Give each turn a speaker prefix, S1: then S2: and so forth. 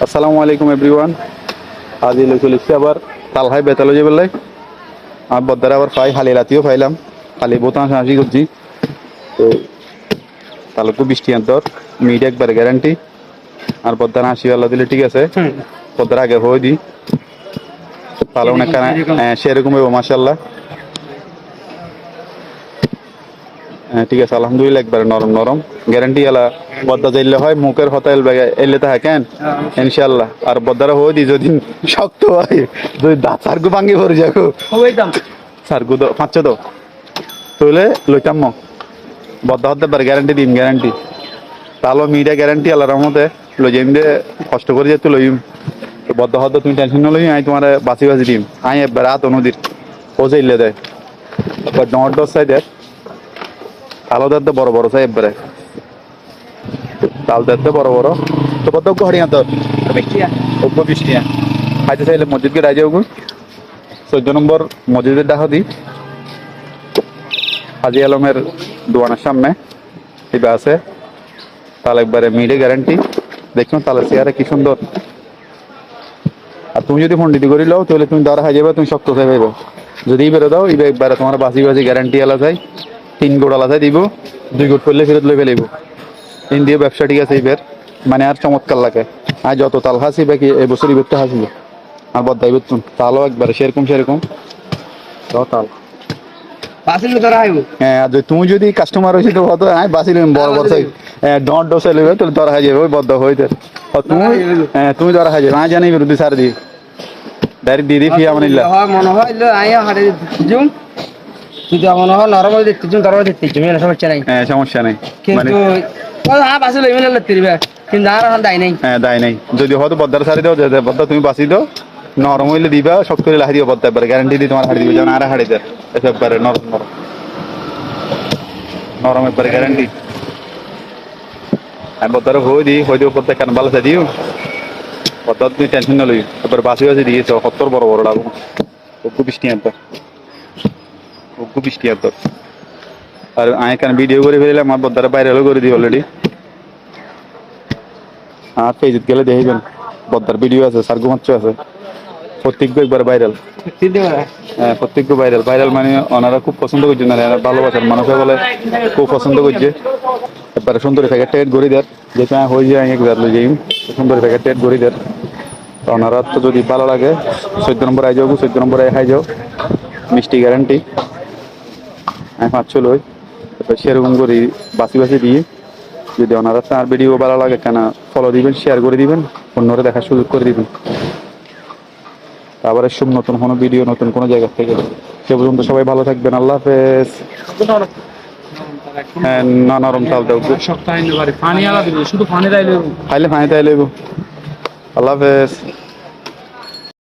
S1: আসসালামু আলাইকুম এভরিওয়ান। আজ এলো চলেছি আবার তালহাই বেতালজি বললে আর বদ্দারে আবার পাই হালি রাতিও পাইলাম হালি বোতাম হাসি করছি তো তালুকু বৃষ্টি আন্তর মিট একবার গ্যারান্টি আর বদ্দার হাসি আল্লাহ দিলে ঠিক আছে বদ্দার আগে হয়ে দিই তাহলে অনেক সেরকম হইব মাসাল্লাহ। ঠিক আছে আলহামদুলিল্লাহ একবারে নরম নরম গ্যারান্টি এলা বদ্দা চাইলে হয় মুখের হতা এলে তা কেন ইনশাল্লাহ আর বদ্দারা হয়ে দি যদি শক্ত হয় যদি দাঁত সারগু ভাঙ্গি ভরে যাকো সারগু তো পাঁচশো তো তৈলে লইতাম বদ্দা হতে পারে গ্যারান্টি দিম গ্যারান্টি তাহলে মিডিয়া গ্যারান্টি আল্লাহর মতে লই যাইম দে কষ্ট করে যেতে লইম তো বদ্দা হতে তুমি টেনশন না লইম আমি তোমার বাঁচি বাঁচি দিম আমি একবার রাত অনুদির পৌঁছাইলে দেয় একবার ডর ডর চাই দেয় তালও দেখতে বড় বড় চাই একবারে তাল দেখতে বড় বড় তো কত হরিয়া তোর অজ্ঞ বৃষ্টিয়া খাইতে চাইলে মসজিদকে রাইজে ওগু 14 নম্বর মসজিদের ডাক দি হাজি আলমের দোয়ানের সামনে এটা আছে তাল একবারে মিডে গ্যারান্টি দেখুন তাহলে চেয়ারে কি সুন্দর আর তুমি যদি ফোন দিতে করি লও তাহলে তুমি ধরা হয়ে যাবে তুমি শক্ত চাই পাইবে যদি বেরো দাও ইবে একবারে তোমার বাসি বাসি গ্যারান্টি এলা চাই 3 গোট আলাদা দিব 2 গোট করলে ফেরত লই ফেলাইব ইন্ডিয়া ব্যবসা ঠিক আছে এবার মানে আর চমৎকার লাগে আর যত তাল হাসি বাকি এবছর ইবেরটা হাসিব আর বদ্দাই বেতুন তালও একবারে সেরকম তাল হ্যাঁ আর তুমি যদি কাস্টমার হয়েছি তো হয়তো আমি বাসিল বড় বড় সাইজ ডট ডসে নেবে তাহলে ধরা হয়ে যাবে ওই বদ্ধ হইতে তুমি তুমি ধরা হয়ে যাবে আমি জানি বিরুদ্ধে সার দিই ডাইরেক্ট দিয়ে দিই ফিয়া মানে
S2: মনে হয় হারে জুম যদি মনে হয় নরমাল দেখতে জুম তারপর দেখতে জুম সমস্যা নাই
S1: হ্যাঁ সমস্যা নেই
S2: কিন্তু হ্যাঁ বাসে লই মিলে লাগতে দিবে কিন্তু আর এখন দাই নাই
S1: হ্যাঁ দায় নাই যদি হয়তো বদ্দার সারি দাও যে বদ্দা তুমি বাঁচি দাও নরম হইলে দিবা শক্ত হইলে হারি দিও বদ্দা একবারে গ্যারান্টি দিই তোমার হারি দিবে যেমন আর হারি দেয় একবারে নরম নরম নরম একবারে গ্যারান্টি আমি বদ্দারে হয়ে দিও বদ্দা কেন ভালো দিও বদ্দা তুমি টেনশন না লই একবার বাসি দিয়েছ সত্তর বড় বড় লাগবো খুব বৃষ্টি আনতো খুব বৃষ্টি আনতো আর আমি এখানে ভিডিও করে ফেললাম আমার বদ্দারে বাইরে করে দিই অলরেডি আর ফেসবুক গেলে দেখবেন বদ্দার ভিডিও আছে সার্গু মাত্র আছে প্রত্যেক একবার ভাইরাল হ্যাঁ প্রত্যেক ভাইরাল মানে ওনারা খুব পছন্দ করছে না ভালোবাসার মানুষে বলে খুব পছন্দ করছে একবারে সুন্দরী প্যাকেট ট্যাকেট গড়ি দেয় যেহেতু হয়ে যায় একবার লই যাই সুন্দরী প্যাকেট ট্যাকেট গড়ি দেয় তো ওনারা তো যদি ভালো লাগে 14 নম্বর আই যাও 14 নম্বর আই খাই যাও মিষ্টি গ্যারান্টি আমি 500 লই এবার সেরকম করি বাসি দিয়ে যদি ওনারা তার ভিডিও ভালো লাগে কেন ফলো দিবেন শেয়ার করে দিবেন অন্যরা দেখার সুযোগ করে দিবেন আবার এসব নতুন কোনো ভিডিও নতুন কোনো জায়গা থেকে সে পর্যন্ত সবাই ভালো থাকবেন আল্লাহ হাফেজ। হ্যাঁ না নরম চাল দাও
S2: সপ্তাহে পানি আলাদা শুধু পানি তাইলে
S1: খাইলে পানি তাই লইব আল্লাহ হাফেজ।